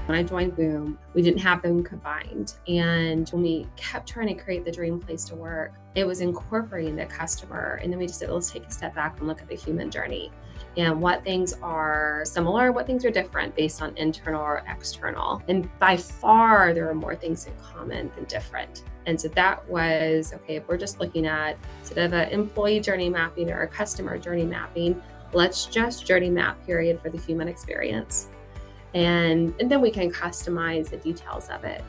When I joined Woom, we didn't have them combined. And when we kept trying to create the dream place to work, it was incorporating the customer. And then we just said, let's take a step back and look at the human journey and what things are similar, what things are different based on internal or external. And by far, there are more things in common than different. And so that was, okay, if we're just looking at sort of an employee journey mapping or a customer journey mapping, let's just journey map period for the human experience. And then we can customize the details of it.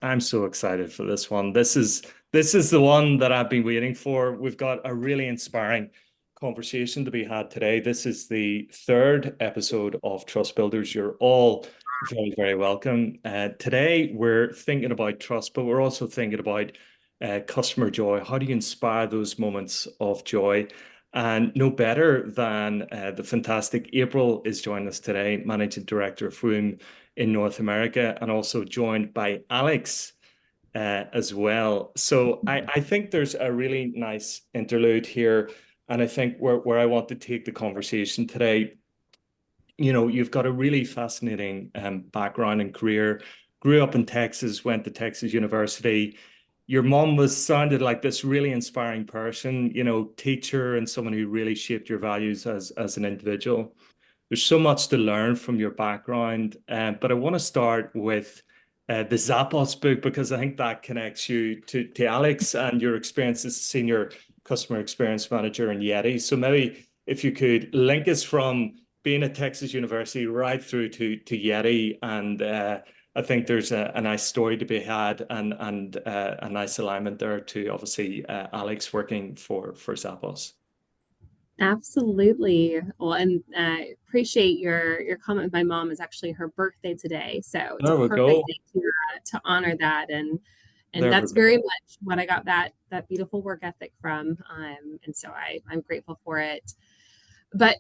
I'm so excited for this one. This is the one that I've been waiting for. We've got a really inspiring conversation to be had today. This is the third episode of Trust Builders. You're all very, very welcome. Today we're thinking about trust, but we're also thinking about customer joy. How do you inspire those moments of joy? And no better than the fantastic April is joining us today, Managing Director of Woom in North America, and also joined by Alex as well. So I think there's a really nice interlude here. And I think where I want to take the conversation today, you've got a really fascinating background and career. Grew up in Texas, went to Texas University. Your mom sounded like this really inspiring person, teacher and someone who really shaped your values as an individual. There's so much to learn from your background, but I want to start with the Zappos book because I think that connects you to Alex and your experience as senior customer experience manager in Yeti. So maybe if you could link us from being at Texas University right through to Yeti, and I think there's a nice story to be had and a nice alignment there to obviously Alex working for Zappos. Absolutely. Well, and I appreciate your comment with my mom. Is actually her birthday today, so it's a There we perfect go. day to honor that, and There we that's go. very much what I got that beautiful work ethic from. And so I'm grateful for it. But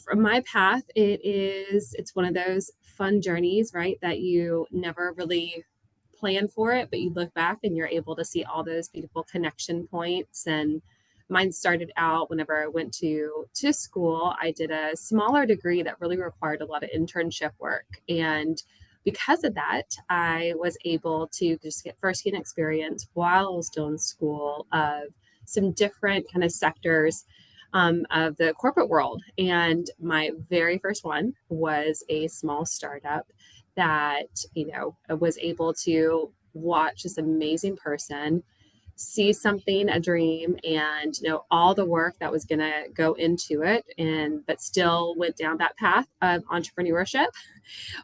from my path, it's one of those fun journeys, right? That you never really plan for it, but you look back and you're able to see all those beautiful connection points. And mine started out whenever I went to school. I did a smaller degree that really required a lot of internship work. And because of that, I was able to just get firsthand experience while I was still in school of some different kind of sectors of the corporate world. And my very first one was a small startup that, was able to watch this amazing person see something, a dream, and all the work that was going to go into it, and but still went down that path of entrepreneurship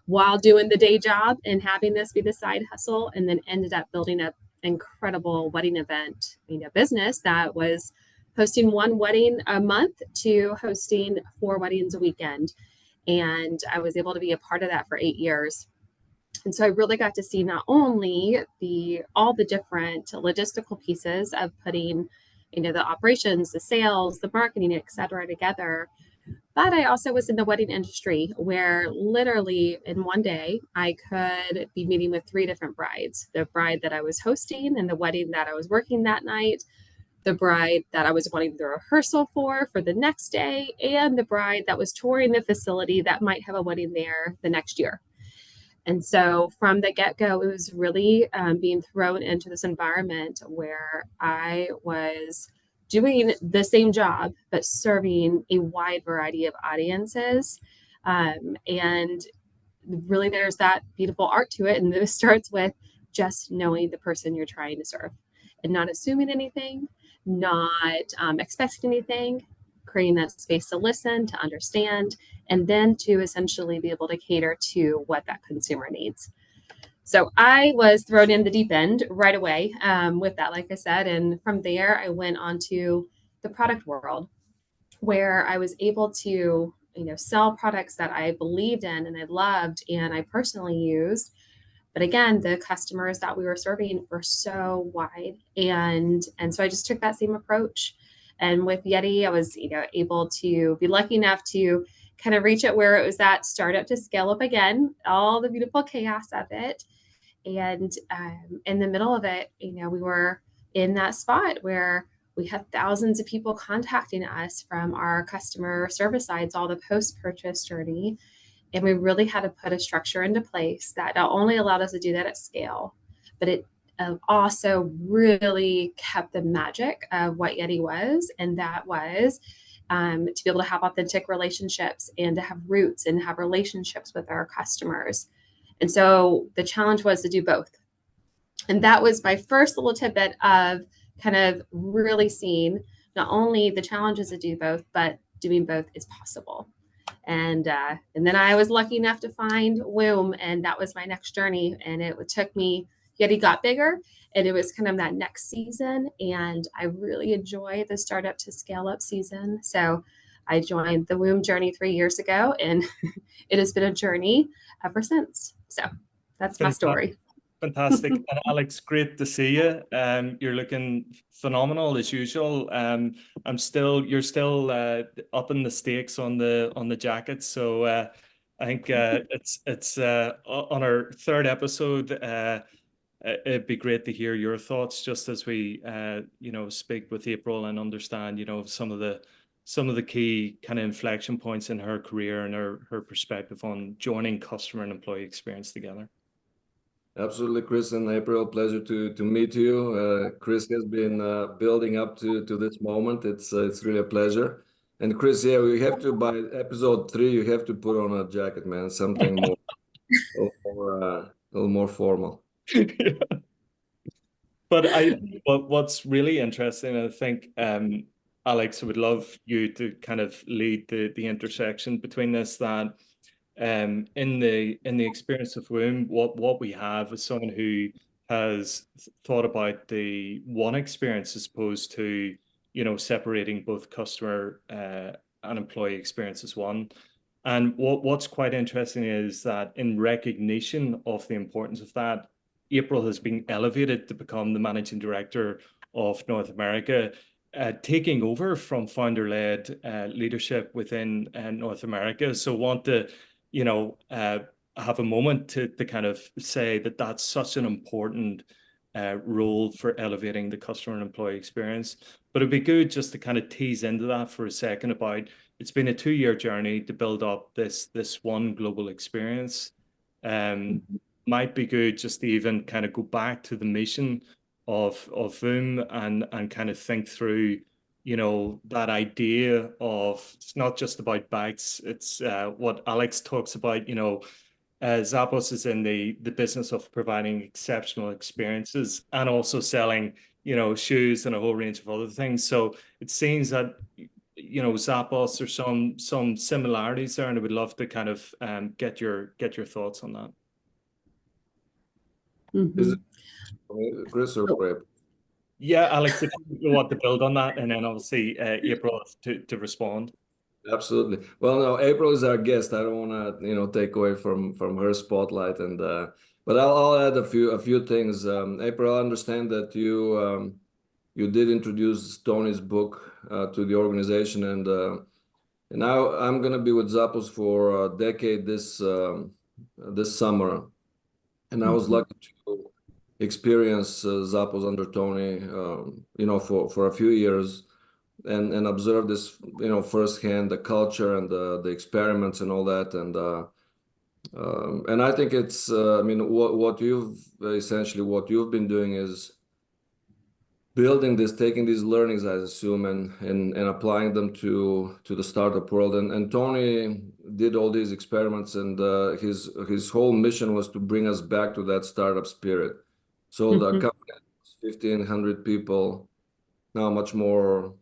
while doing the day job and having this be the side hustle, and then ended up building an incredible wedding event business that was hosting one wedding a month to hosting 4 weddings a weekend. And I was able to be a part of that for 8 years. And so I really got to see not only all the different logistical pieces of putting, the operations, the sales, the marketing, et cetera, together, but I also was in the wedding industry where literally in one day I could be meeting with 3 different brides: the bride that I was hosting and the wedding that I was working that night, the bride that I was wanting the rehearsal for the next day, and the bride that was touring the facility that might have a wedding there the next year. And so from the get-go, it was really being thrown into this environment where I was doing the same job, but serving a wide variety of audiences. And really, there's that beautiful art to it. And it starts with just knowing the person you're trying to serve and not assuming anything, not expecting anything, creating that space to listen, to understand, and then to essentially be able to cater to what that consumer needs. So I was thrown in the deep end right away with that, like I said. And from there, I went on to the product world where I was able to, sell products that I believed in and I loved and I personally used. But again, the customers that we were serving were so wide. And so I just took that same approach. And with Yeti, I was, able to be lucky enough to kind of reach it where it was that startup to scale up again, all the beautiful chaos of it. And in the middle of it, we were in that spot where we had thousands of people contacting us from our customer service sides, all the post-purchase journey. And we really had to put a structure into place that not only allowed us to do that at scale, but it also really kept the magic of what Yeti was. And that was to be able to have authentic relationships and to have roots and have relationships with our customers. And so the challenge was to do both. And that was my first little tidbit of kind of really seeing not only the challenges to do both, but doing both is possible. And then I was lucky enough to find Woom, and that was my next journey. And it took me, Yeti got bigger, and it was kind of that next season. And I really enjoy the startup to scale up season. So I joined the Woom journey 3 years ago, and it has been a journey ever since. So that's my story. Fantastic. And Alex, great to see you. You're looking phenomenal as usual. You're still up in the stakes on the jacket. So I think it's on our third episode. It'd be great to hear your thoughts just as we speak with April and understand some of the key kind of inflection points in her career and her perspective on joining customer and employee experience together. Absolutely, Chris and April, pleasure to meet you. Chris has been building up to this moment. It's really a pleasure. And Chris, yeah, we have to, by episode 3, you have to put on a jacket, man, something more, a little more formal. Yeah. But what's really interesting, I think, Alex, I would love you to kind of lead the intersection between this, that in the experience of Woom, what we have is someone who has thought about the one experience as opposed to separating both customer and employee experience as one. And what's quite interesting is that in recognition of the importance of that, April has been elevated to become the managing director of North America, taking over from founder-led leadership within North America. So want to have a moment to kind of say that that's such an important role for elevating the customer and employee experience. But it'd be good just to kind of tease into that for a second about it's been a 2-year journey to build up this one global experience. Might be good just to even kind of go back to the mission of Voom and kind of think through that idea of it's not just about bags. It's what Alex talks about. Zappos is in the business of providing exceptional experiences and also selling shoes and a whole range of other things. So it seems that Zappos, there's some similarities there, and I would love to kind of get your thoughts on that. Mm-hmm. Is it Chris or April? Yeah, Alex, if you want to build on that, and then obviously April to respond. Absolutely. Well, no, April is our guest. I don't want to, take away from her spotlight, and but I'll add a few things. April, I understand that you did introduce Tony's book to the organization, and now I'm gonna be with Zappos for a decade this summer, and I was lucky to experience Zappos under Tony, for a few years. And observe this, firsthand, the culture and the experiments and all that, and I think it's, what you've been doing is building this, taking these learnings, I assume, and applying them to the startup world. And Tony did all these experiments, and his whole mission was to bring us back to that startup spirit. So the company was 1,500 people, now much more.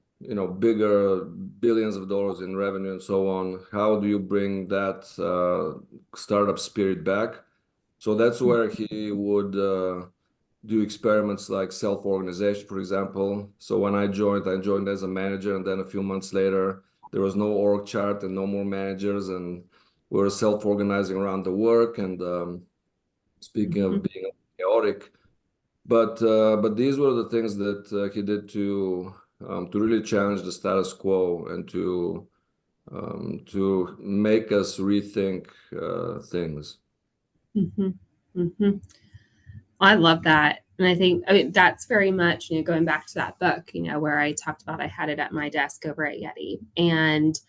Bigger, billions of dollars in revenue and so on. How do you bring that startup spirit back? So that's where he would do experiments like self-organization, for example. So when I joined as a manager, and then a few months later, there was no org chart and no more managers, and we were self-organizing around the work. And speaking of being chaotic, but these were the things that he did to really challenge the status quo and to make us rethink things. I love that. And I think, I mean, that's very much, going back to that book, where I talked about I had it at my desk over at Yeti. And,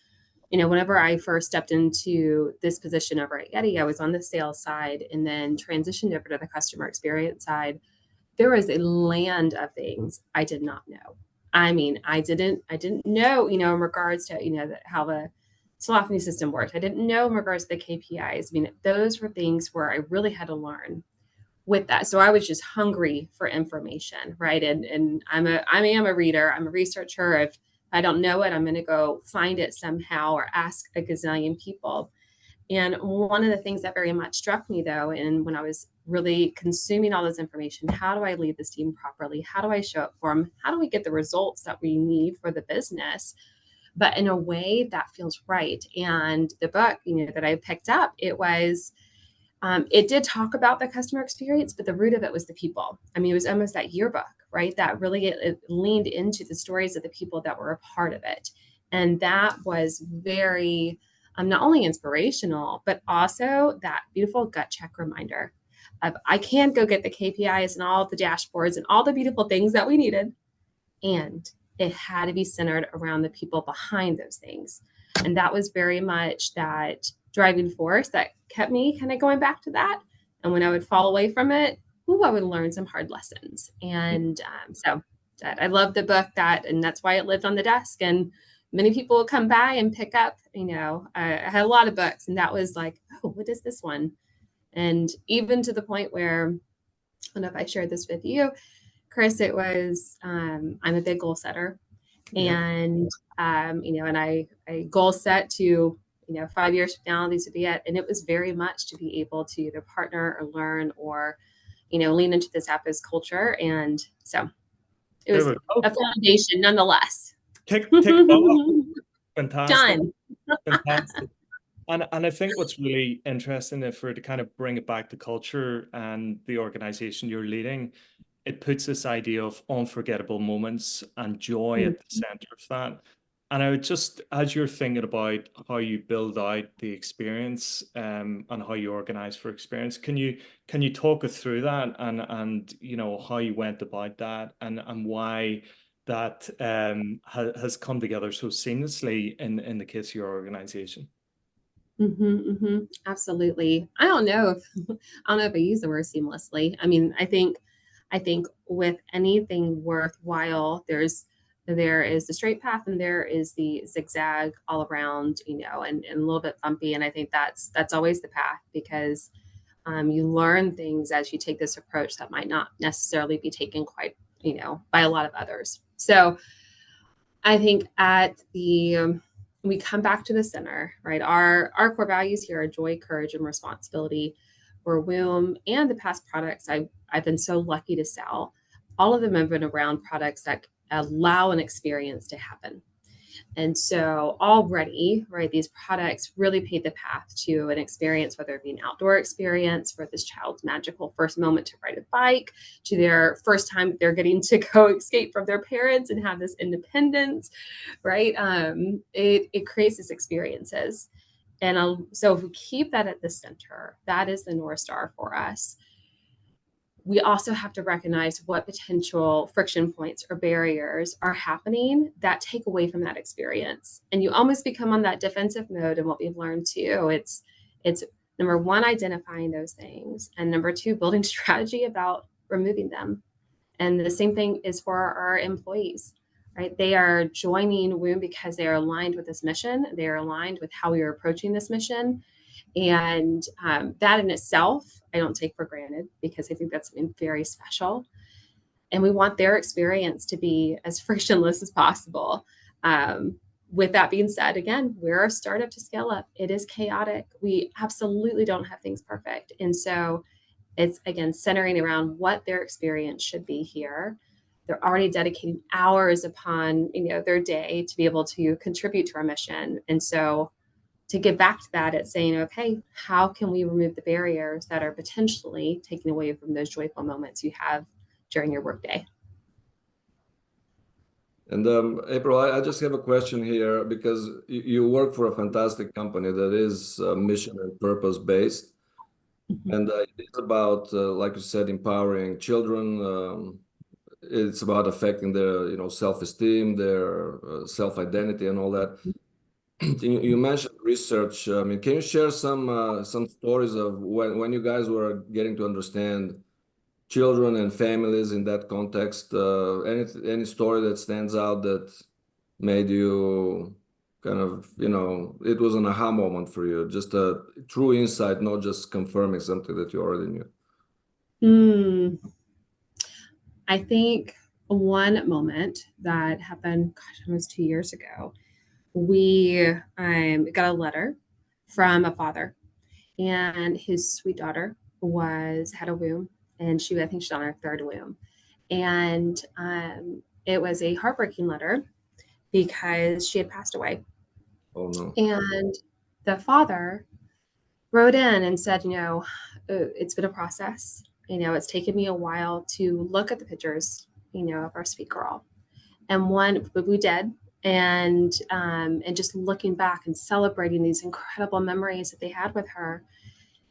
whenever I first stepped into this position over at Yeti, I was on the sales side and then transitioned over to the customer experience side. There was a land of things I did not know. I mean, I didn't know, in regards to, how the telephony system worked. I didn't know in regards to the KPIs. I mean, those were things where I really had to learn with that. So I was just hungry for information, right? And I am a reader. I'm a researcher. If I don't know it, I'm going to go find it somehow or ask a gazillion people. And one of the things that very much struck me, though, and when I was really consuming all this information, how do I lead this team properly? How do I show up for them? How do we get the results that we need for the business, but in a way that feels right? And the book, that I picked up, it did talk about the customer experience, but the root of it was the people. I mean, it was almost that yearbook, right? That really it leaned into the stories of the people that were a part of it. And that was very, not only inspirational, but also that beautiful gut check reminder of I can go get the KPIs and all the dashboards and all the beautiful things that we needed. And it had to be centered around the people behind those things. And that was very much that driving force that kept me kind of going back to that. And when I would fall away from it, I would learn some hard lessons. And so I love the book and that's why it lived on the desk. And many people will come by and pick up, I had a lot of books and that was like, oh, what is this one? And even to the point where, I don't know if I shared this with you, Chris, it was, I'm a big goal setter. And, and I goal set to, 5 years from now, these would be it. And it was very much to be able to either partner or learn or, lean into this App's culture. And so it was a foundation nonetheless. Tick off. Fantastic. Done. Fantastic. And I think what's really interesting, if we're to kind of bring it back to culture and the organization you're leading, it puts this idea of unforgettable moments and joy at the center of that. And I would just, as you're thinking about how you build out the experience and how you organize for experience, can you talk us through that and how you went about that and why that has come together so seamlessly in the case of your organization? Absolutely. I don't know if I use the word seamlessly. I mean, I think with anything worthwhile, there is the straight path and there is the zigzag all around, and a little bit bumpy. And I think that's always the path because you learn things as you take this approach that might not necessarily be taken quite, by a lot of others. So I think we come back to the center, right? Our core values here are joy, courage, and responsibility. For woom and the past products I've been so lucky to sell, all of them have been around products that allow an experience to happen. And so already, right, these products really paved the path to an experience, whether it be an outdoor experience for this child's magical first moment to ride a bike, to their first time they're getting to go escape from their parents and have this independence, right? It creates these experiences. And so if we keep that at the center, that is the North Star for us. We also have to recognize what potential friction points or barriers are happening that take away from that experience. And you almost become on that defensive mode. And what we've learned too, it's number one, identifying those things. And number two, building strategy about removing them. And the same thing is for our employees, right? They are joining woom because they are aligned with this mission. They are aligned with how we are approaching this mission. And that in itself, I don't take for granted because I think that's something very special. And we want their experience to be as frictionless as possible. With that being said, again, we're a startup to scale up. It is chaotic. We absolutely don't have things perfect. And so it's, again, centering around what their experience should be here. They're already dedicating hours upon, their day to be able to contribute to our mission. And so to get back to that, it's saying, okay, how can we remove the barriers that are potentially taking away from those joyful moments you have during your workday? And April, I just have a question here because you work for a fantastic company that is mission and purpose based. Mhm. And it is about, like you said, empowering children. It's about affecting their, self-esteem, their self-identity, and all that. You mentioned research. I mean, can you share some stories of when you guys were getting to understand children and families in that context? Any story that stands out that made you kind of, it was an aha moment for you, just a true insight, not just confirming something that you already knew. Mm, I think one moment that happened, gosh, almost 2 years ago, we got a letter from a father, and his sweet daughter had a woom, and I think she's on her third woom, and it was a heartbreaking letter because she had passed away, Oh no. and the father wrote in and said, it's been a process. It's taken me a while to look at the pictures, of our sweet girl, and one, but we did. And just looking back and celebrating these incredible memories that they had with her,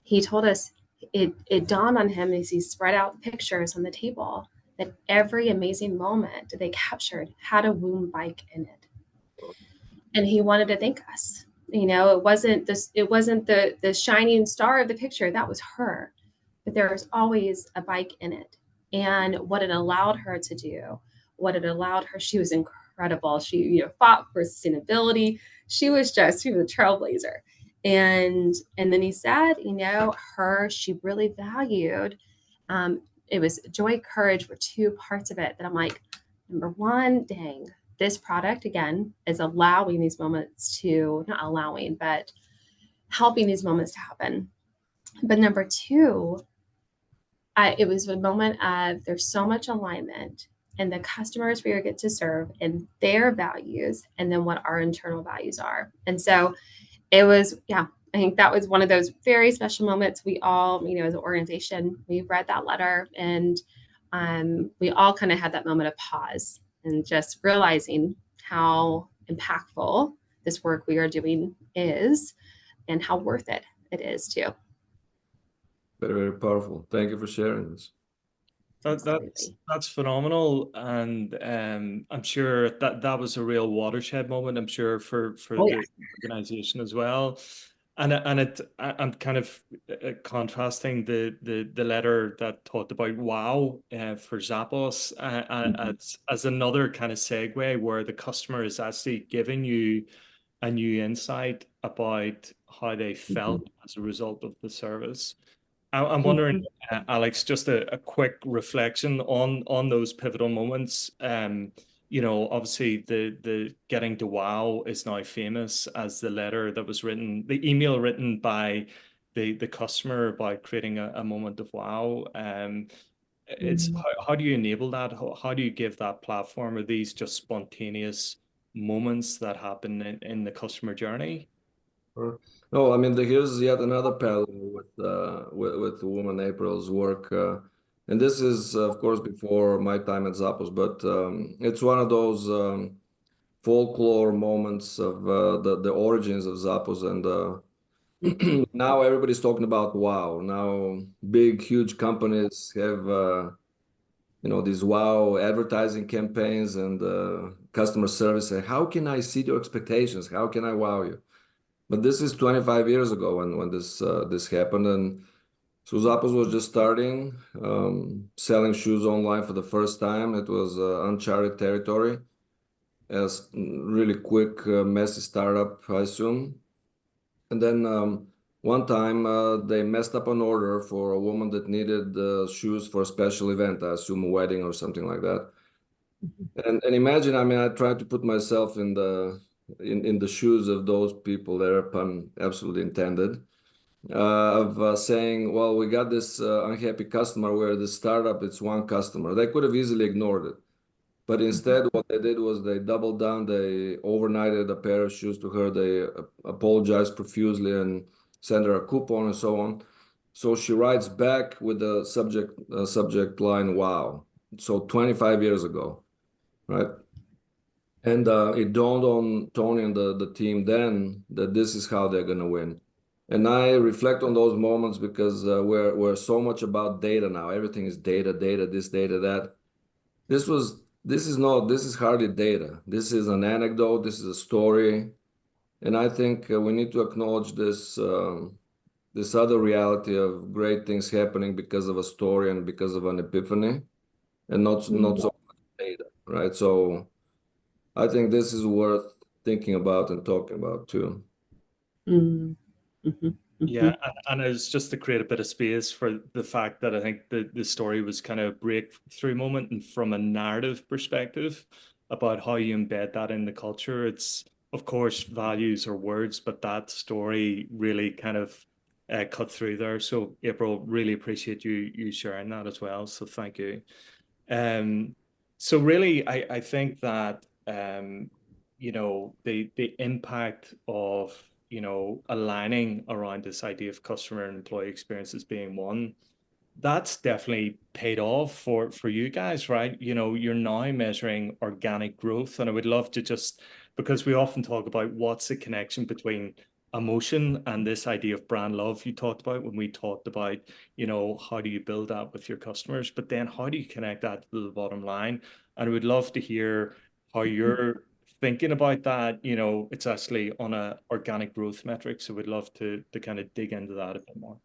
he told us it dawned on him as he spread out the pictures on the table that every amazing moment that they captured had a womb bike in it, and he wanted to thank us. It wasn't the shining star of the picture, that was her, but there was always a bike in it. And what it allowed her to do, she was incredible. She, fought for sustainability. She was a trailblazer. And then he said, she really valued, it was joy, courage were two parts of it that I'm like, number one, dang, this product again is allowing these moments to, not allowing, but helping these moments to happen. But number two, it was a moment of there's so much alignment and the customers we get to serve and their values, and then what our internal values are. And so it was, yeah, I think that was one of those very special moments. We all, as an organization, we read that letter, and we all kind of had that moment of pause and just realizing how impactful this work we are doing is, and how worth it is too. Very, very powerful. Thank you for sharing this. Absolutely. That's phenomenal, and I'm sure that was a real watershed moment. I'm sure for Oh yeah. the organization as well, I'm kind of contrasting the letter that talked about wow for Zappos Mm-hmm. as another kind of segue where the customer is actually giving you a new insight about how they Mm-hmm. felt as a result of the service. I'm wondering, Mm-hmm. Alex, just a quick reflection on those pivotal moments. Obviously the getting to wow is now famous as the letter that was written, the email written by the customer about creating a moment of wow. It's Mm-hmm. how do you enable that? How do you give that platform? Are these just spontaneous moments that happen in the customer journey? Sure. No, I mean, here's yet another parallel with the woman April's work, and this is, of course, before my time at Zappos, but it's one of those folklore moments of the origins of Zappos, and now everybody's talking about wow. Now, big, huge companies have these wow advertising campaigns and customer service. Say, how can I exceed your expectations? How can I wow you? But this is 25 years ago when this happened, and so Zappos was just starting selling shoes online for the first time. It was uncharted territory, as really quick, messy startup, I assume. And then one time they messed up an order for a woman that needed shoes for a special event, I assume a wedding or something like that. And imagine, I mean, I tried to put myself in the shoes of those people. There, pun absolutely intended. Of saying, well, we got this unhappy customer where the startup, it's one customer. They could have easily ignored it. But instead, what they did was they doubled down. They overnighted a pair of shoes to her. They apologized profusely and sent her a coupon and so on. So she writes back with the subject line, wow. So 25 years ago, right? And it dawned on Tony and the team then that this is how they're going to win. And I reflect on those moments because we're so much about data now. Everything is data, data, this, data, that. This is hardly data. This is an anecdote. This is a story. And I think we need to acknowledge this other reality of great things happening because of a story and because of an epiphany, and not so much data, right? So I think this is worth thinking about and talking about too. Yeah, and it's just to create a bit of space for the fact that I think the story was kind of a breakthrough moment, and from a narrative perspective about how you embed that in the culture. It's, of course, values or words, but that story really kind of cut through there. So, April, really appreciate you sharing that as well. So, thank you. So really, I think that the impact of aligning around this idea of customer and employee experiences being one, that's definitely paid off for you guys, right? You're now measuring organic growth, and I would love to just, because we often talk about what's the connection between emotion and this idea of brand love you talked about when we talked about, how do you build that with your customers, but then how do you connect that to the bottom line? And I would love to hear how you're thinking about that. It's actually on a organic growth metric, so we'd love to kind of dig into that a bit more.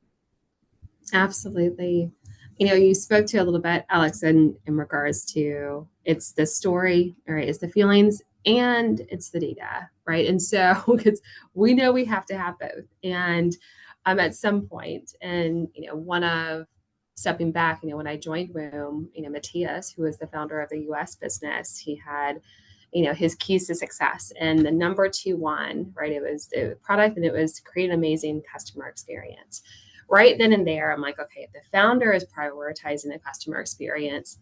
Absolutely. You spoke to a little bit, Alex, in regards to it's the story, right? It's the feelings and it's the data, right? And so because we know we have to have both. And at some point, and one of stepping back, when I joined Woom, Matthias, who was the founder of the US business, he had his keys to success, and the number two one, right? It was the product, and it was to create an amazing customer experience. Right then and there, I'm like, okay, if the founder is prioritizing the customer experience,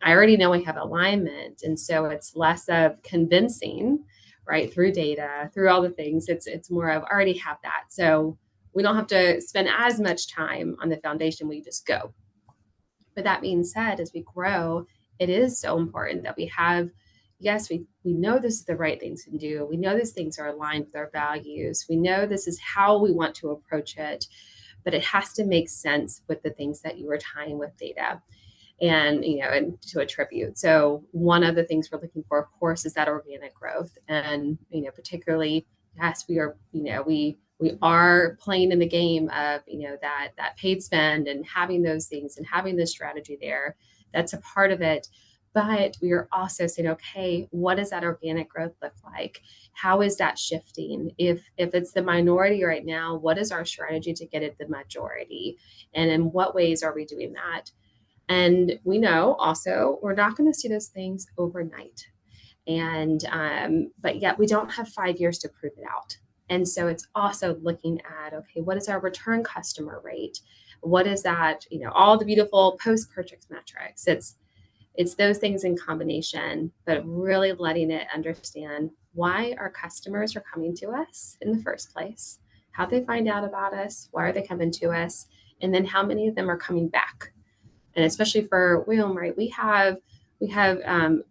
I already know we have alignment. And so it's less of convincing, right, through data, through all the things. It's more of, I already have that. So we don't have to spend as much time on the foundation. We just go. But that being said, as we grow, it is so important that we have, yes, we know this is the right things to do. We know these things are aligned with our values. We know this is how we want to approach it, but it has to make sense with the things that you are tying with data and and to attribute. So one of the things we're looking for, of course, is that organic growth. And particularly, yes, we are, we are playing in the game of that paid spend and having those things and having this strategy there. That's a part of it. But we are also saying, okay, what does that organic growth look like? How is that shifting? If it's the minority right now, what is our strategy to get it the majority? And in what ways are we doing that? And we know also we're not going to see those things overnight. And but yet we don't have 5 years to prove it out. And so it's also looking at, okay, what is our return customer rate? What is that? All the beautiful post-purchase metrics. It's those things in combination, but really letting it understand why our customers are coming to us in the first place, how they find out about us, why are they coming to us, and then how many of them are coming back. And especially for Woom, right, we have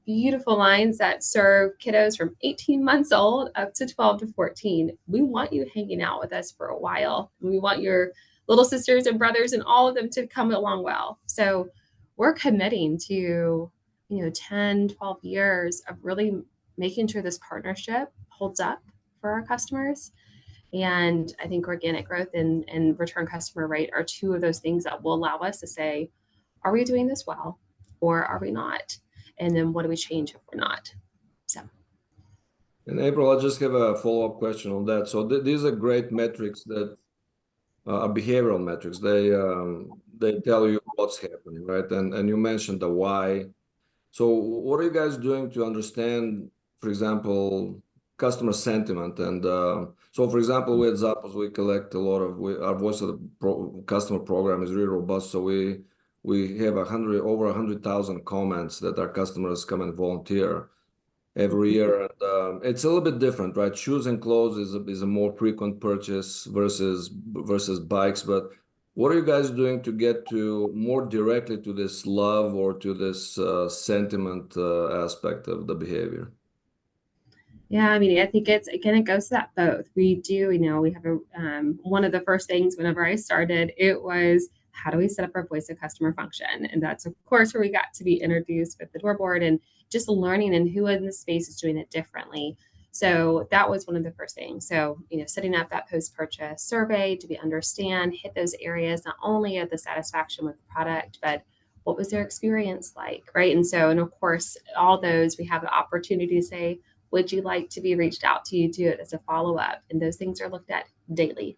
beautiful lines that serve kiddos from 18 months old up to 12 to 14. We want you hanging out with us for a while. And we want your little sisters and brothers and all of them to come along well. So we're committing to 10, 12 years of really making sure this partnership holds up for our customers. And I think organic growth and return customer rate are two of those things that will allow us to say, are we doing this well or are we not? And then what do we change if we're not? So. And April, I'll just have a follow-up question on that. So these are great metrics that are behavioral metrics. They tell you what's happening, right? And you mentioned the why. So what are you guys doing to understand, for example, customer sentiment? And so, for example, we at Zappos, we collect a lot of, our voice of the customer program is really robust. So we have over 100,000 comments that our customers come and volunteer every year. And it's a little bit different, right? Shoes and clothes is a more frequent purchase versus bikes. But what are you guys doing to get to more directly to this love or to this sentiment aspect of the behavior? Yeah, I mean, I think it's again, it goes to that both. We do, we have a one of the first things whenever I started, it was how do we set up our voice of customer function? And that's of course where we got to be introduced with the door board and just learning and who in the space is doing it differently. So that was one of the first things. So, setting up that post-purchase survey to be understand, hit those areas, not only of the satisfaction with the product, but what was their experience like, right? And so, and of course, all those we have the opportunity to say, would you like to be reached out to do it as a follow-up? And those things are looked at daily.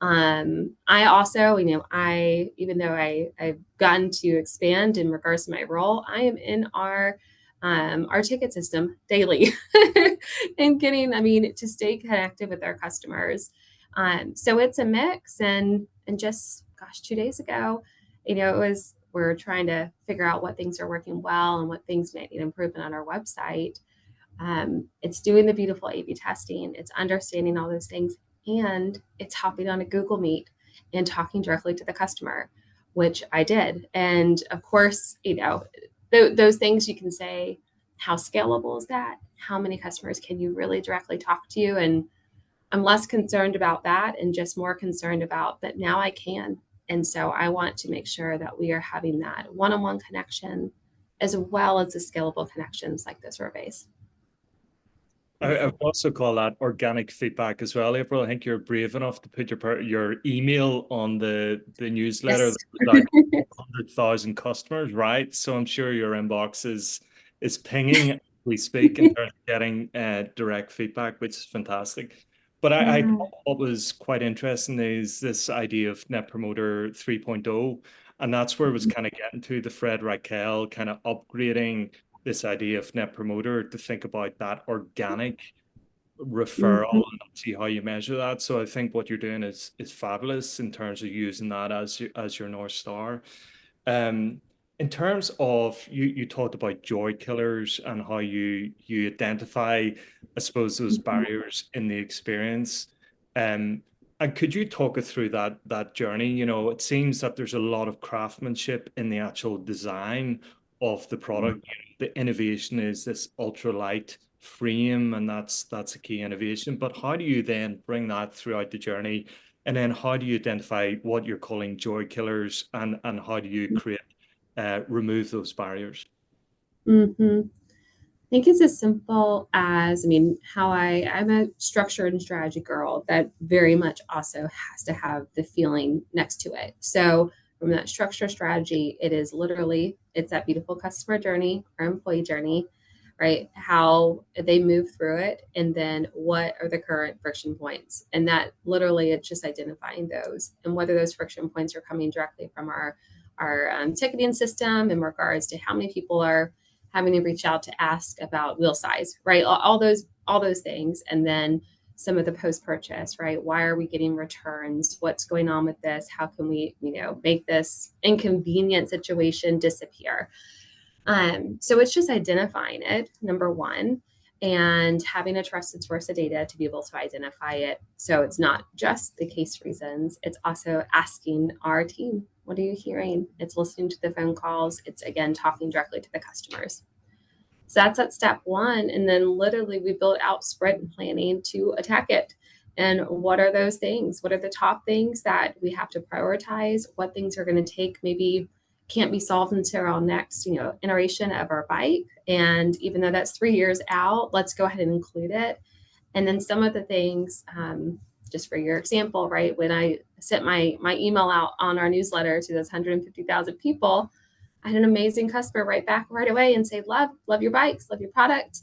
I also, even though I've gotten to expand in regards to my role, I am in our ticket system daily and to stay connected with our customers. So it's a mix and just, gosh, 2 days ago, we're trying to figure out what things are working well and what things might need improvement on our website. It's doing the beautiful A/B testing. It's understanding all those things, and it's hopping on a Google Meet and talking directly to the customer, which I did. And of course, those things you can say, how scalable is that? How many customers can you really directly talk to? And I'm less concerned about that and just more concerned about that now I can. And so I want to make sure that we are having that one-on-one connection as well as the scalable connections like the surveys. I would also call that organic feedback as well, April. I think you're brave enough to put your email on the newsletter. Yes. Like 100,000 customers, right? So I'm sure your inbox is pinging as we speak in terms of getting direct feedback, which is fantastic. But I Yeah. thought what was quite interesting is this idea of Net Promoter 3.0. And that's where it was kind of getting to the Fred Raquel kind of upgrading this idea of Net Promoter to think about that organic referral Mhm. and see how you measure that. So I think what you're doing is fabulous in terms of using that as your North Star. Um, in terms of you talked about joy killers and how you identify, I suppose, those Mhm. barriers in the experience. Um, and could you talk us through that journey? It seems that there's a lot of craftsmanship in the actual design of the product. The innovation is this ultralight frame, and that's a key innovation. But how do you then bring that throughout the journey? And then how do you identify what you're calling joy killers and how do you remove those barriers? Mhm. I think it's as simple as, how I'm a structure and strategy girl that very much also has to have the feeling next to it. So from that structure strategy, it's that beautiful customer journey or employee journey, right? How they move through it, and then what are the current friction points? And that literally it's just identifying those and whether those friction points are coming directly from our ticketing system in regards to how many people are having to reach out to ask about wheel size, right? All those things, and then some of the post purchase, right? Why are we getting returns? What's going on with this? How can we, make this inconvenient situation disappear? So it's just identifying it, number one, and having a trusted source of data to be able to identify it. So it's not just the case reasons, it's also asking our team, what are you hearing? It's listening to the phone calls. It's again talking directly to the customers. So that's at step one. And then literally we built out sprint planning to attack it. And what are those things? What are the top things that we have to prioritize? What things are going to take maybe can't be solved until our next, iteration of our bike. And even though that's 3 years out, let's go ahead and include it. And then some of the things, just for your example, right? When I sent my email out on our newsletter to those 150,000 people, I had an amazing customer right back right away and say, love your bikes, love your product.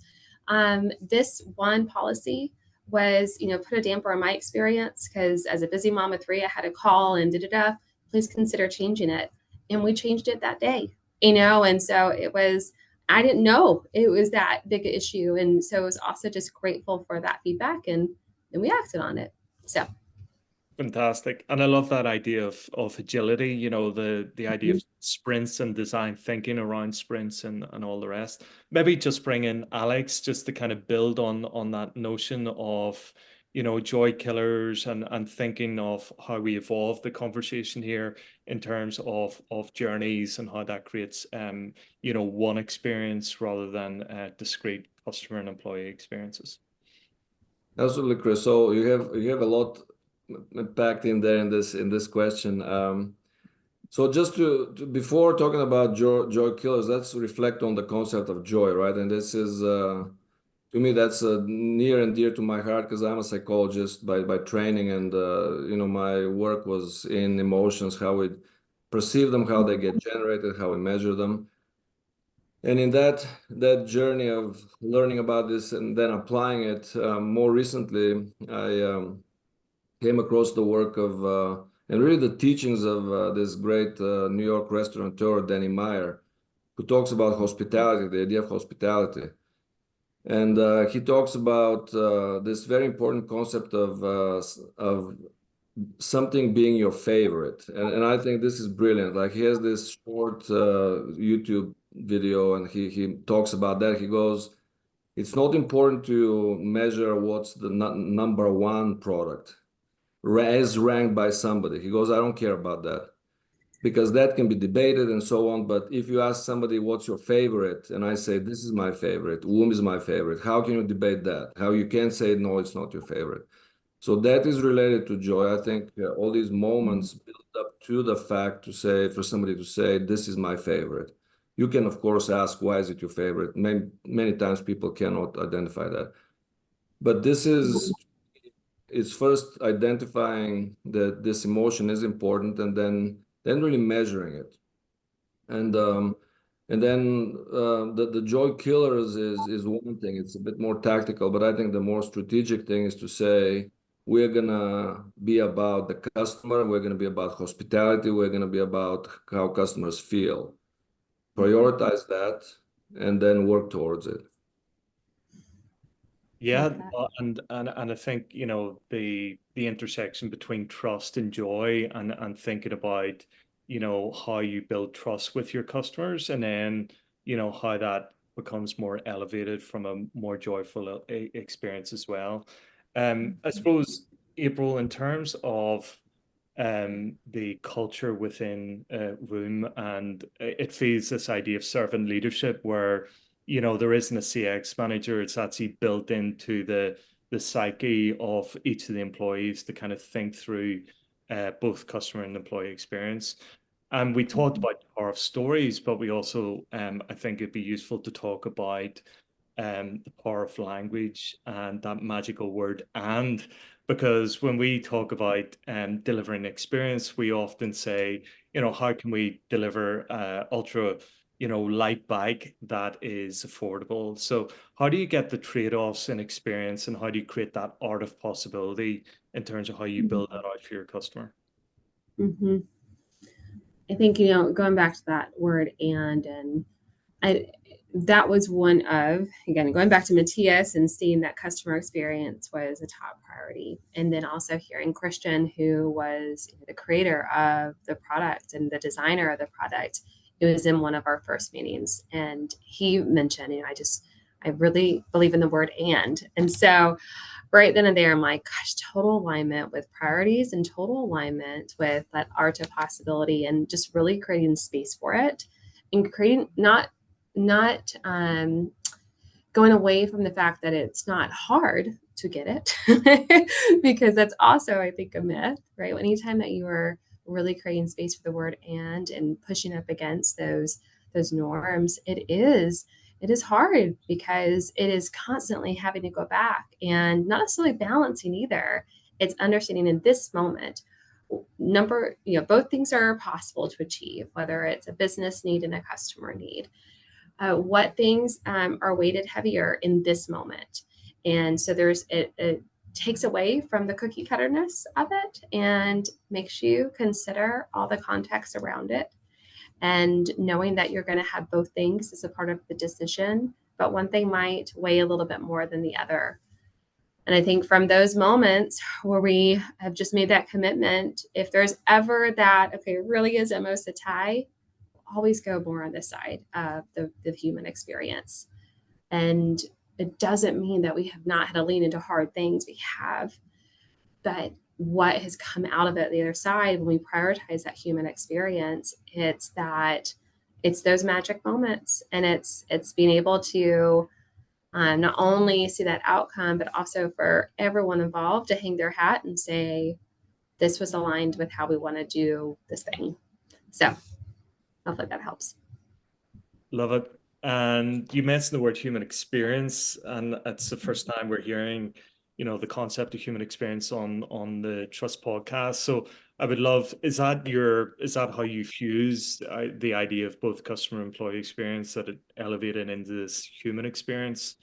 This one policy was, put a damper on my experience because as a busy mom of three, I had a call and please consider changing it. And we changed it that day, and so I didn't know it was that big an issue. And so I was also just grateful for that feedback and we acted on it. So Fantastic. And I love that idea of agility, the idea of sprints and design thinking around sprints and all the rest. Maybe just bring in Alex just to kind of build on that notion of, joy killers and thinking of how we evolve the conversation here in terms of journeys and how that creates one experience rather than discrete customer and employee experiences. Absolutely, Chris. So you have a lot packed in there in this question. So just before talking about joy killers, let's reflect on the concept of joy, right? And this is to me that's near and dear to my heart because I'm a psychologist by training, and my work was in emotions, how we perceive them, how they get generated, how we measure them. And in that journey of learning about this and then applying it, more recently, I came across the work of and really the teachings of this great New York restaurateur, Danny Meyer, who talks about hospitality, the idea of hospitality. And he talks about this very important concept of something being your favorite. And I think this is brilliant. Like he has this short YouTube video and he talks about that. He goes, it's not important to measure what's the number one product as ranked by somebody. He goes, I don't care about that because that can be debated and so on. But if you ask somebody, what's your favorite? And I say, this is my favorite. Woom is my favorite. How can you debate that? How you can't say, no, it's not your favorite. So that is related to joy. I think all these moments build up to the fact to say, for somebody to say, this is my favorite. You can, of course, ask, why is it your favorite? Many times people cannot identify that. But this is, it's first identifying that this emotion is important and then really measuring it. And then the joy killers is one thing. It's a bit more tactical, but I think the more strategic thing is to say we're gonna be about the customer, we're gonna be about hospitality, we're gonna be about how customers feel. Prioritize that and then work towards it. Yeah, and I think, the intersection between trust and joy and thinking about, how you build trust with your customers and then, how that becomes more elevated from a more joyful experience as well. I suppose, April, in terms of the culture within Room, and it feeds this idea of servant leadership where there isn't a CX manager. It's actually built into the psyche of each of the employees to kind of think through both customer and employee experience. And we talked about the power of stories, but we also I think it'd be useful to talk about the power of language and that magical word and, because when we talk about delivering experience, we often say, how can we deliver ultra, light bike that is affordable? So how do you get the trade-offs in experience and how do you create that art of possibility in terms of how you build that out for your customer? Mm-hmm. I think, going back to that word and I that was one of, again, going back to Matthias and seeing that customer experience was a top priority. And then also hearing Christian, who was the creator of the product and the designer of the product. It was in one of our first meetings. And he mentioned, I really believe in the word and so right then and there, I'm like, gosh, total alignment with priorities and total alignment with that art of possibility and just really creating space for it and creating not going away from the fact that it's not hard to get it because that's also, I think, a myth, right? Anytime that you are really creating space for the word and pushing up against those norms, it is hard because it is constantly having to go back and not necessarily balancing either. It's understanding in this moment both things are possible to achieve, whether it's a business need and a customer need. What things are weighted heavier in this moment? And so it takes away from the cookie cutterness of it and makes you consider all the context around it. And knowing that you're going to have both things as a part of the decision, but one thing might weigh a little bit more than the other. And I think from those moments where we have just made that commitment, if there's ever that, okay, it really is almost a tie, always go more on this side of the human experience. And it doesn't mean that we have not had to lean into hard things. We have, but what has come out of it the other side when we prioritize that human experience, it's those magic moments, and it's being able to not only see that outcome, but also for everyone involved to hang their hat and say, this was aligned with how we want to do this thing. So hopefully that helps. Love it. And you mentioned the word human experience, and it's the first time we're hearing, the concept of human experience on the Trust podcast. So I would love, is that how you fuse the idea of both customer and employee experience, that it elevated into this human experience?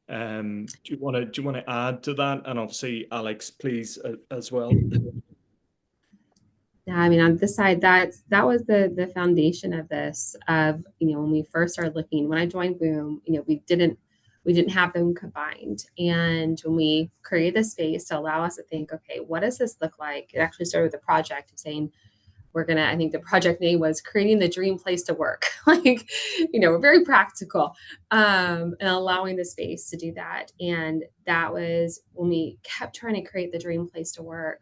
Do you want to add to that? And obviously, Alex, please, as well. Yeah, I mean, on this side, that was the foundation of this. Of when we first started looking, when I joined Woom, we didn't have them combined, and when we created the space to allow us to think, okay, what does this look like? It actually started with a project of saying we're gonna. I think the project name was creating the dream place to work. Like, we're very practical, and allowing the space to do that. And that was when we kept trying to create the dream place to work.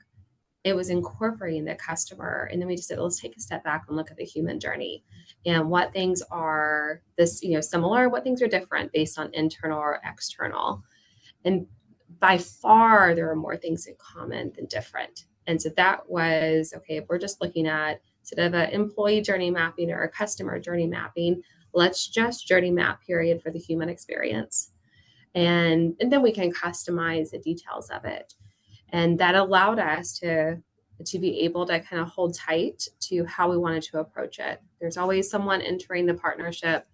It was incorporating the customer. And then we just said, let's take a step back and look at the human journey and what things are similar, what things are different based on internal or external. And by far, there are more things in common than different. And so that was, okay, if we're just looking at sort of an employee journey mapping or a customer journey mapping, let's just journey map period for the human experience. And then we can customize the details of it. And that allowed us to be able to kind of hold tight to how we wanted to approach it. There's always someone entering the partnership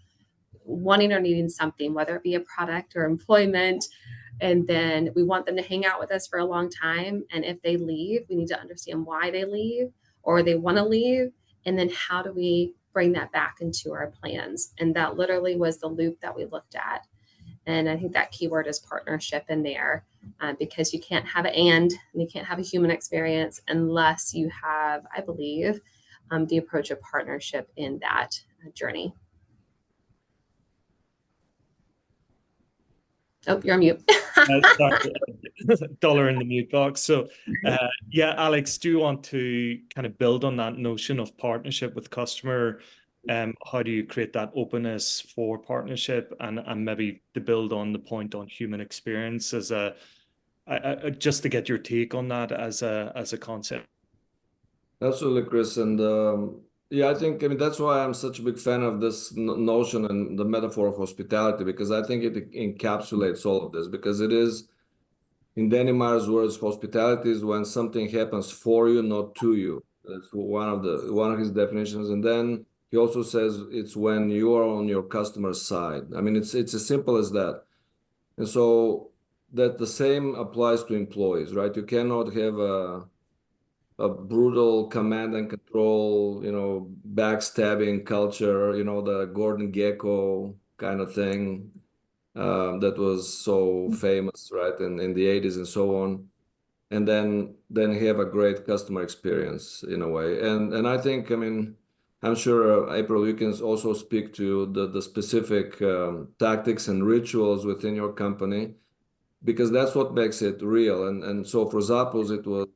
wanting or needing something, whether it be a product or employment. And then we want them to hang out with us for a long time. And if they leave, we need to understand why they leave or they want to leave. And then how do we bring that back into our plans? And that literally was the loop that we looked at. And I think that keyword is partnership in there, because you can't have and you can't have a human experience unless you have, I believe, the approach of partnership in that journey. Oh, you're on mute. Dollar in the mute box. So yeah, Alex, do you want to kind of build on that notion of partnership with customer? How do you create that openness for partnership, and maybe to build on the point on human experience as just to get your take on that as a concept? Absolutely, Chris. And yeah, I mean, that's why I'm such a big fan of this notion and the metaphor of hospitality, because I think it encapsulates all of this, because it is, in Danny Meyer's words, hospitality is when something happens for you, not to you. That's one of his definitions. And then he also says it's when you are on your customer's side. I mean, it's as simple as that. And so that the same applies to employees, right? You cannot have a brutal command and control, backstabbing culture, the Gordon Gekko kind of thing that was so famous, right, in the 80s and so on. And then have a great customer experience in a way. And I think, I mean, I'm sure, April, you can also speak to the specific tactics and rituals within your company, because that's what makes it real. And so for Zappos, it was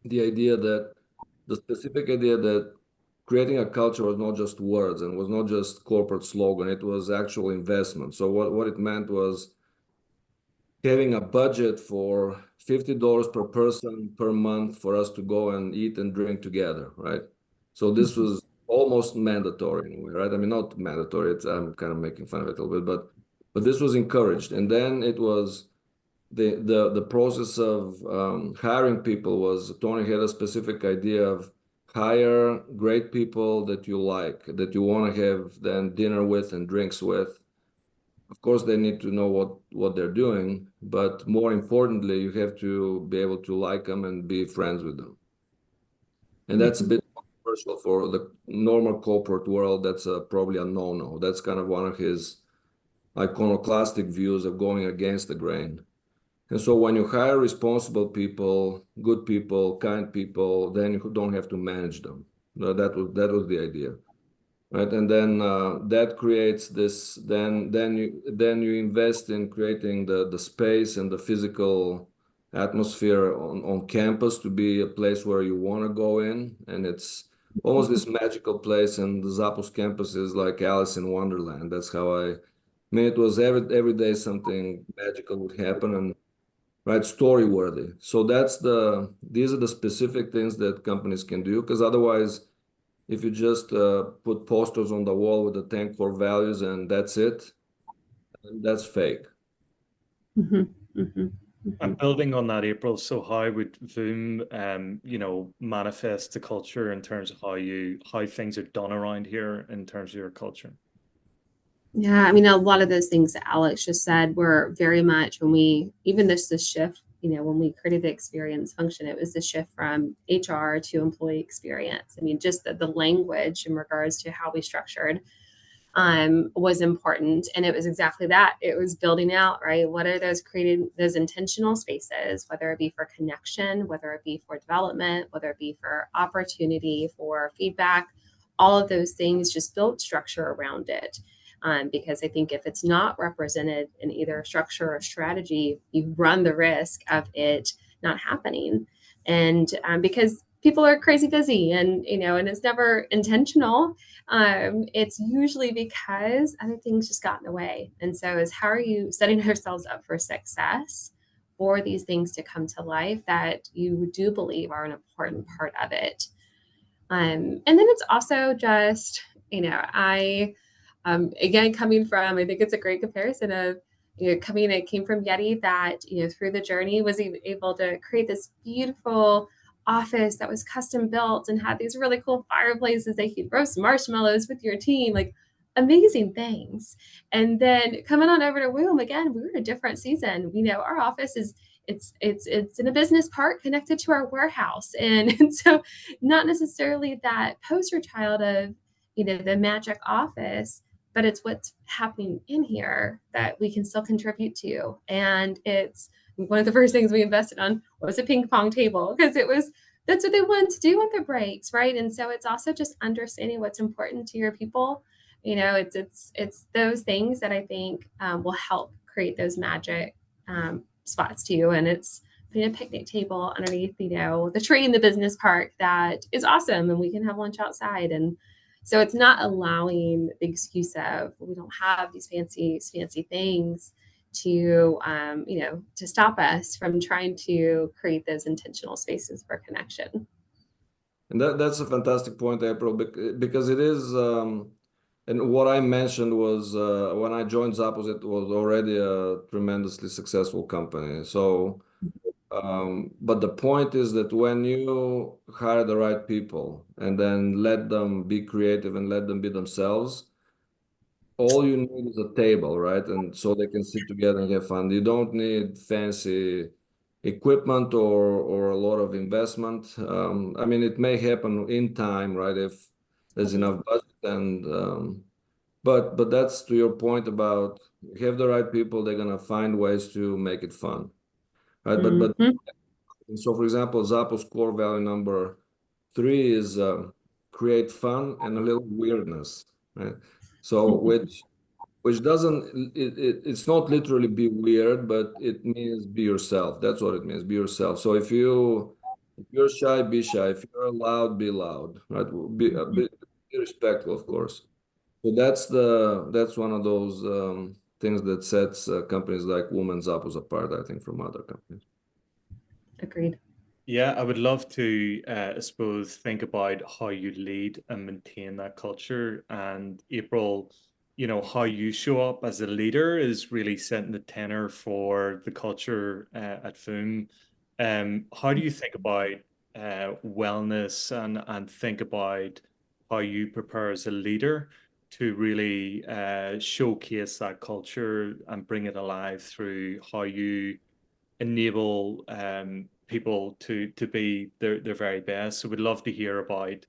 the specific idea that creating a culture was not just words and was not just corporate slogan, it was actual investment. So what it meant was having a budget for $50 per person per month for us to go and eat and drink together, right? So this was almost mandatory in a way, right? I mean, not mandatory, I'm kind of making fun of it a little bit, but this was encouraged. And then it was the process of hiring people was, Tony had a specific idea of hire great people that you like, that you want to have then dinner with and drinks with. Of course, they need to know what they're doing, but more importantly, you have to be able to like them and be friends with them. And that's a bit controversial for the normal corporate world. That's probably a no-no. That's kind of one of his iconoclastic views of going against the grain. And so when you hire responsible people, good people, kind people, then you don't have to manage them. That was the idea, right? And then that creates this. Then you invest in creating the space and the physical atmosphere on campus to be a place where you want to go in, and it's almost this magical place. And the Zappos campus is like Alice in Wonderland. That's how I I mean, it was every day something magical would happen, and right, story worthy. So these are the specific things that companies can do, because otherwise, if you just put posters on the wall with the 10 core values and that's it, that's fake. Mm-hmm, mm-hmm, mm-hmm. And building on that, April, so how would Voom, manifest the culture in terms of how things are done around here in terms of your culture? Yeah, I mean, a lot of those things that Alex just said were very much when we, even this shift, when we created the experience function, it was the shift from HR to employee experience. I mean, just the language in regards to how we structured was important. And it was exactly that. It was building out, right? What are those creating those intentional spaces, whether it be for connection, whether it be for development, whether it be for opportunity, for feedback, all of those things, just build structure around it. Because I think if it's not represented in either structure or strategy, you run the risk of it not happening. And because people are crazy busy and it's never intentional, it's usually because other things just got in the way. And so is how are you setting ourselves up for success for these things to come to life that you do believe are an important part of it. And then it's also just, again, coming from, I think it's a great comparison of, it came from Yeti that, through the journey was able to create this beautiful office that was custom built and had these really cool fireplaces that you could roast marshmallows with your team, like amazing things. And then coming on over to Woom, again, we were in a different season. Our office is, it's in a business park connected to our warehouse. And so not necessarily that poster child of, the magic office, but it's what's happening in here that we can still contribute to. And it's one of the first things we invested on was a ping pong table because that's what they wanted to do on their breaks, right? And so it's also just understanding what's important to your people. It's those things that I think will help create those magic spots too. And it's putting a picnic table underneath, the tree in the business park that is awesome, and we can have lunch outside. And so it's not allowing the excuse of we don't have these fancy things to to stop us from trying to create those intentional spaces for connection. And that's a fantastic point, April, because it is. And what I mentioned was when I joined Zappos, it was already a tremendously successful company. So, but the point is that when you hire the right people and then let them be creative and let them be themselves, all you need is a table, right? And so they can sit together and have fun. You don't need fancy equipment or a lot of investment. I mean, it may happen in time, right? If there's enough budget but that's to your point about you have the right people, they're gonna find ways to make it fun, right? But Mm-hmm. so for example, Zappos core value number 3 is create fun and a little weirdness, right? So which doesn't it's not literally be weird, but it means be yourself. That's what it means, be yourself. So if you're shy, be shy. If you're loud, be loud, right? Be respectful, of course. So that's one of those things that sets companies like Women's Apples apart, I think, from other companies. Agreed. Yeah, I would love to, I suppose, think about how you lead and maintain that culture. And April, how you show up as a leader is really setting the tenor for the culture at Voom. How do you think about wellness and think about how you prepare as a leader to really showcase that culture and bring it alive through how you enable people to be their very best. So we'd love to hear about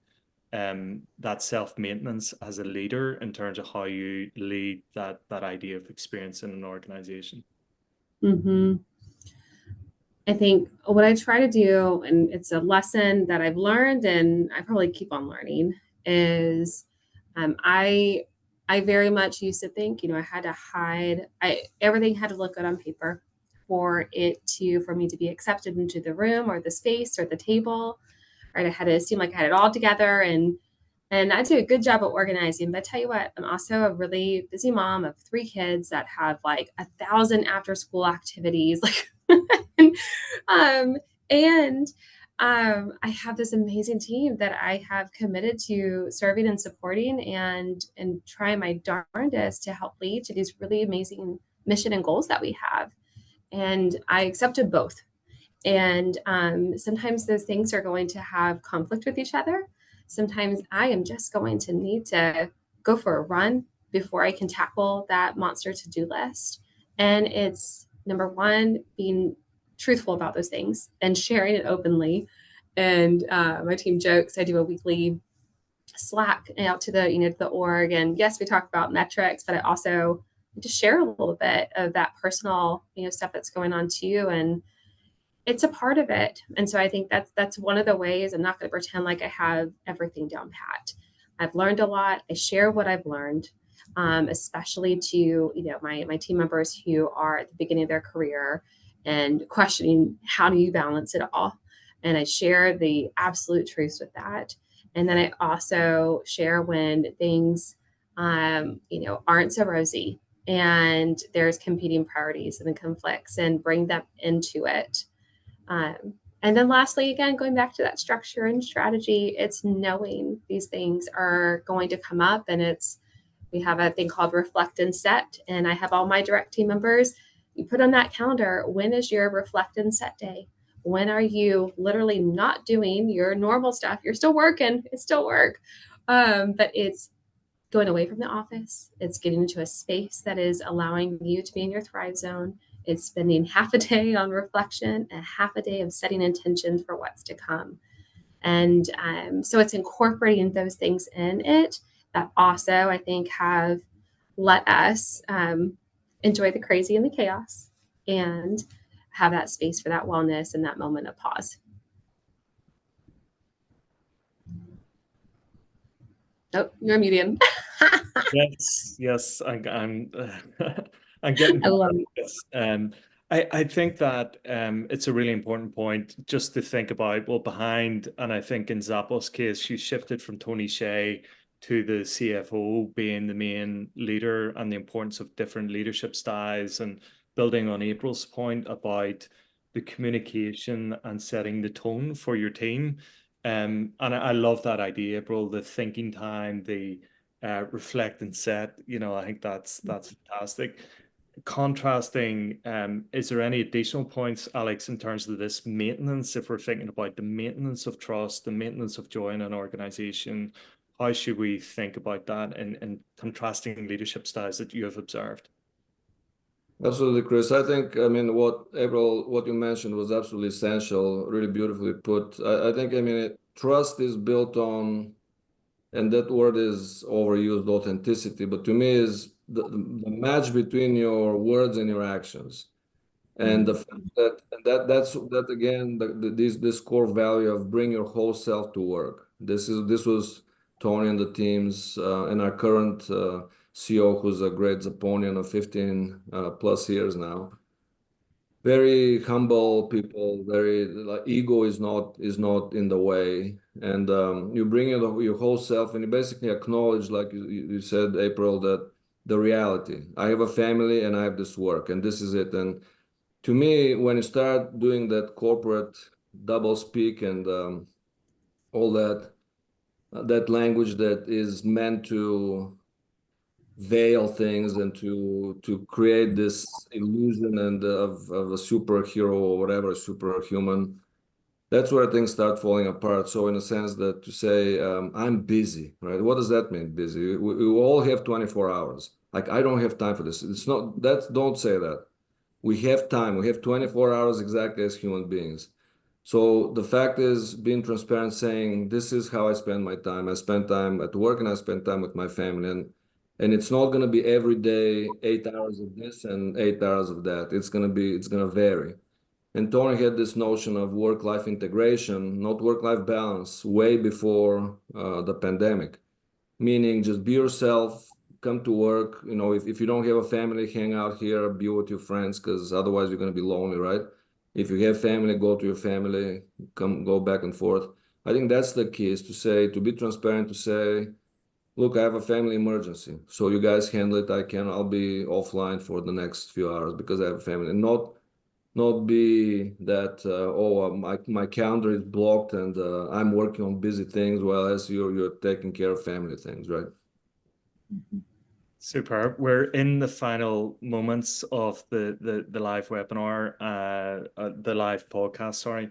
that self-maintenance as a leader in terms of how you lead that idea of experience in an organization. Mm-hmm. I think what I try to do, and it's a lesson that I've learned and I probably keep on learning, is I very much used to think, I had to hide, everything had to look good on paper for me to be accepted into the room or the space or the table, right? I had to seem like I had it all together. And And I do a good job of organizing, but I tell you what, I'm also a really busy mom of 3 kids that have like 1,000 after school activities. Like, um, and I have this amazing team that I have committed to serving and supporting and trying my darndest to help lead to these really amazing mission and goals that we have. And I accepted both. And sometimes those things are going to have conflict with each other. Sometimes I am just going to need to go for a run before I can tackle that monster to-do list. And it's number one, being truthful about those things and sharing it openly. And my team jokes, I do a weekly Slack out to the org. And yes, we talk about metrics, but I also just share a little bit of that personal, stuff that's going on too. And it's a part of it. And so I think that's one of the ways. I'm not going to pretend like I have everything down pat. I've learned a lot. I share what I've learned, especially to my team members who are at the beginning of their career and questioning how do you balance it all. And I share the absolute truths with that. And then I also share when things aren't so rosy and there's competing priorities and the conflicts, and bring them into it. And then lastly, again, going back to that structure and strategy, it's knowing these things are going to come up, and we have a thing called reflect and set. And I have all my direct team members, you put on that calendar, when is your reflect and set day? When are you literally not doing your normal stuff? You're still working, it's still work. But it's going away from the office. It's getting into a space that is allowing you to be in your thrive zone. It's spending half a day on reflection and half a day of setting intentions for what's to come. And so it's incorporating those things in it that also, I think, have let us enjoy the crazy and the chaos and have that space for that wellness and that moment of pause. Oh, you're muted. Yes, I'm I'm getting I love this. I think that it's a really important point just to think about, well, behind, and I think in Zappos' case, she shifted from Tony Hsieh to the CFO being the main leader, and the importance of different leadership styles, and building on April's point about the communication and setting the tone for your team. And I love that idea, April, the thinking time, the reflect and set. I think that's fantastic. Contrasting, is there any additional points, Alex, in terms of this maintenance? If we're thinking about the maintenance of trust, the maintenance of joy in an organization, how should we think about that in contrasting leadership styles that you have observed? Absolutely, Chris. I think, what you mentioned was absolutely essential, really beautifully put. I think, trust is built on, and that word is overused, authenticity, but to me is the match between your words and your actions. And the fact that again, this core value of bring your whole self to work. This was Tony and the teams, and our current CEO, who's a great Zaponian of 15 plus years now. Very humble people. Very like, ego is not in the way, and you bring in your whole self, and you basically acknowledge, like you said, April, that the reality. I have a family, and I have this work, and this is it. And to me, when you start doing that corporate double speak and all that language that is meant to veil things and to create this illusion and of a superhero or whatever, superhuman, that's where things start falling apart. So in a sense that to say, I'm busy, right? What does that mean, busy? We all have 24 hours. Like, I don't have time for this. It's not, don't say that. We have time. We have 24 hours exactly as human beings. So the fact is being transparent, saying this is how I spend my time. I spend time at work and I spend time with my family. And it's not going to be every day 8 hours of this and 8 hours of that. It's going to vary. And Tony had this notion of work-life integration, not work-life balance, way before the pandemic, meaning just be yourself, come to work. If you don't have a family, hang out here, be with your friends, because otherwise you're going to be lonely, right? If you have family, go to your family, go back and forth. I think that's the key, is to be transparent, to say, look, I have a family emergency, so you guys handle it. I'll be offline for the next few hours because I have a family, and not be that my calendar is blocked and I'm working on busy things while as you're taking care of family things, right? Superb. We're in the final moments of the live webinar, the live podcast, sorry.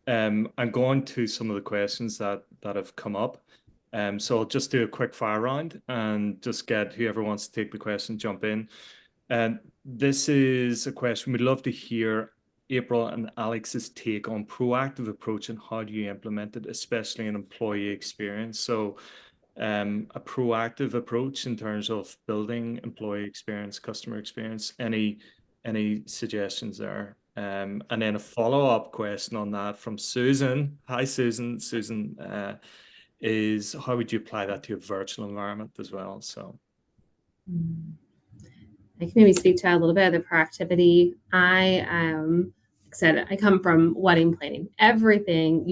I'm going to some of the questions that have come up. So I'll just do a quick fire round and just get whoever wants to take the question, jump in. And this is a question we'd love to hear April and Alex's take on proactive approach and how do you implement it, especially in employee experience. So a proactive approach in terms of building employee experience, customer experience, any suggestions there? And then a follow-up question on that from Susan. Hi, Susan. Susan, is how would you apply that to a virtual environment as well? So I can maybe speak to a little bit of the proactivity. Like I said, I come from wedding planning. Everything,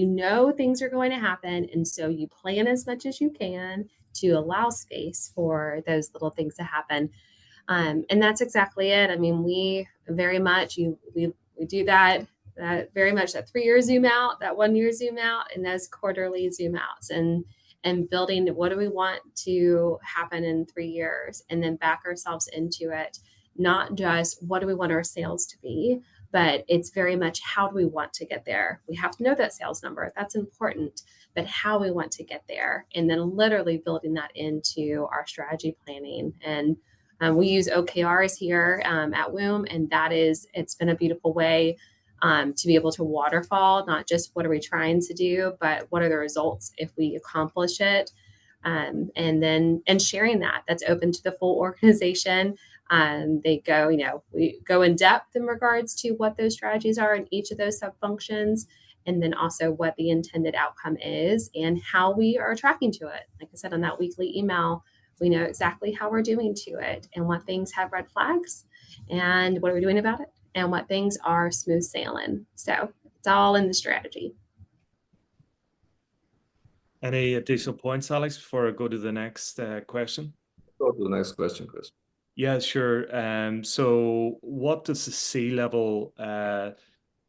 things are going to happen. And so you plan as much as you can to allow space for those little things to happen. And that's exactly it. I mean, we very much, we do that very much, that 3-year zoom out, that 1-year zoom out, and those quarterly zoom outs, and building what do we want to happen in 3 years, and then back ourselves into it. Not just what do we want our sales to be, but it's very much how do we want to get there. We have to know that sales number. That's important, but how we want to get there, and then literally building that into our strategy planning. And we use OKRs here at Woom, and it's been a beautiful way to be able to waterfall, not just what are we trying to do, but what are the results if we accomplish it. And sharing that's open to the full organization. We go in depth in regards to what those strategies are in each of those sub-functions, and then also what the intended outcome is and how we are tracking to it. Like I said, on that weekly email, we know exactly how we're doing to it and what things have red flags and what are we doing about it and what things are smooth sailing. So it's all in the strategy. any additional points, Alex, before I go to the next question? Go to the next question, Chris. Yeah, sure. So what does the C-level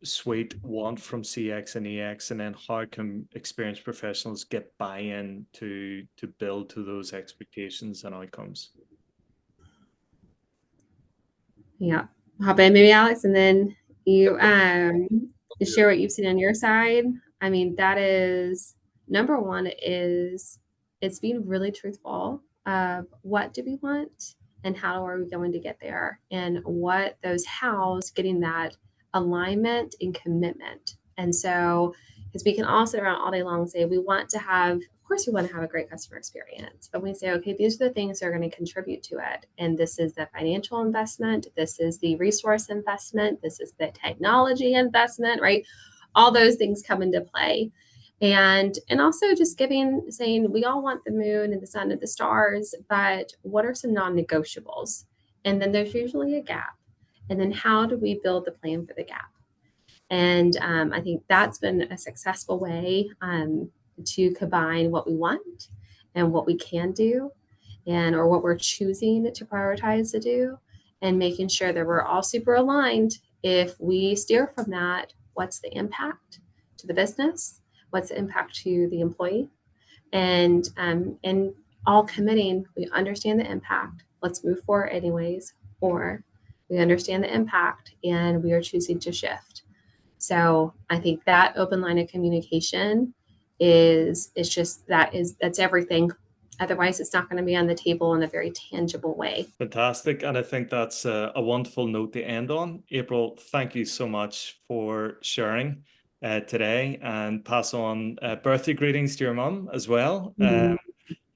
suite want from CX and EX, and then how can experienced professionals get buy-in to build to those expectations and outcomes? Yeah, hop in maybe, Alex, and then you share what you've seen on your side. I mean, that is number one, is it's being really truthful of what do we want and how are we going to get there, and what those hows, getting that alignment and commitment. And so, because we can all sit around all day long and say we want to have, of course, we want to have a great customer experience, but we say, okay, these are the things that are going to contribute to it. And this is the financial investment. This is the resource investment. This is the technology investment, right? All those things come into play. And also just saying we all want the moon and the sun and the stars, but what are some non-negotiables? And then there's usually a gap. And then how do we build the plan for the gap? And I think that's been a successful way to combine what we want and what we can do, or what we're choosing to prioritize to do, and making sure that we're all super aligned. If we steer from that, what's the impact to the business? What's the impact to the employee? And all committing, we understand the impact. Let's move forward anyways, or we understand the impact and we are choosing to shift. So I think that open line of communication that's everything. Otherwise, it's not going to be on the table in a very tangible way. Fantastic. And I think that's a wonderful note to end on. April, thank you so much for sharing today, and pass on birthday greetings to your mum as well.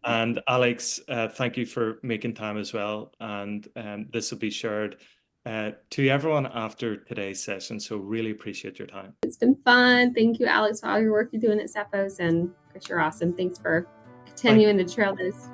And Alex, thank you for making time as well. And this will be shared to everyone after today's session. So really appreciate your time. It's been fun. Thank you, Alex, for all your work you're doing at Cephos, and Chris, you're awesome. Thanks for continuing to trail those